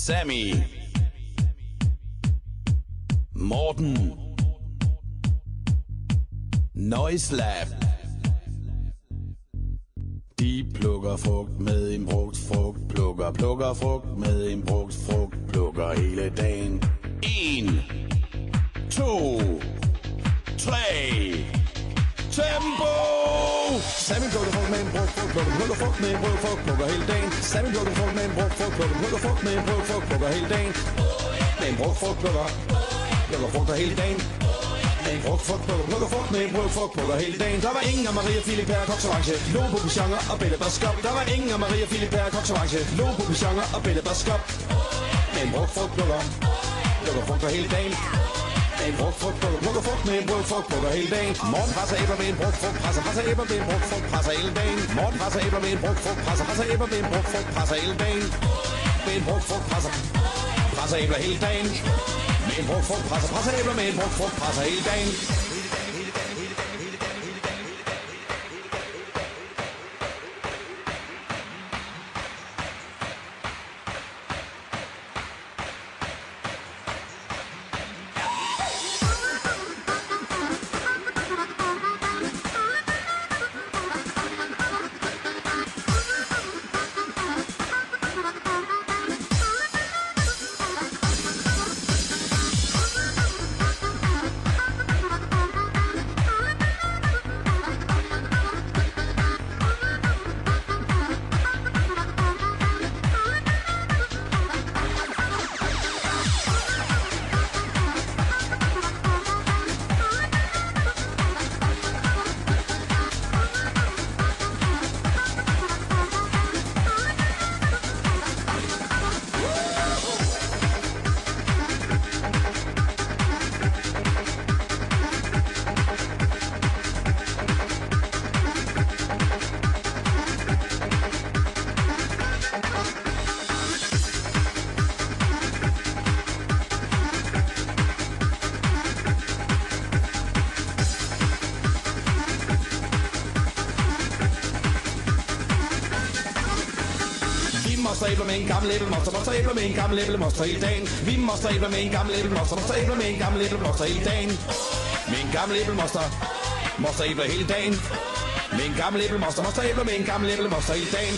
Sammy, Morten, Noislab. De plukker frugt med en brugt frugt, plukker frugt med en brugt frugt, plukker hele dagen. 1, 2, 3, tempo! Sammy plukker frugt med en brugt frugt, plukker frugt med en brugt frugt, plukker hele dagen. Sammy plukker frugt med en brugt frugt, plukker frugt med en brugt frugt, plukker hele dagen. Med en brugt frugt, plukker frugter hele dagen. En brugt frugt, plukker frugt med en brugt frugt, plukker hele dagen. Der var ingen af Maria Philip her, koksorange, Lobo Pichanger og Belle Baskop. Der var ingen af Maria Philip her, koksorange, Lobo Pichanger og Belle Baskop. Med en brugt frugt, plukker frugter hele dagen. En brugt frugt, plukker frugt med en brugt frugt, plukker hele dagen. Morten presser æbler med en brugt frugt, presser æbler med en brugt frugt, presser hele dagen. Morten presser æbler med en brugt frugt, presser æbler med en brugt frugt, presser hele dagen. Med en brugt frugt, presser æbler hele dagen. Med en brugt frugt, presser æbler med en brugt frugt, presser hele dagen. Moster æbler med en gammel æblemoster, moster æbler med en gammel æblemoster hele dagen. Vi moster æbler med en gammel æblemoster, moster æbler med en gammel æblemoster hele dagen. Med en gammel æblemoster, moster æbler hele dagen. Med en gammel æblemoster, moster æbler med en gammel æblemoster hele dagen.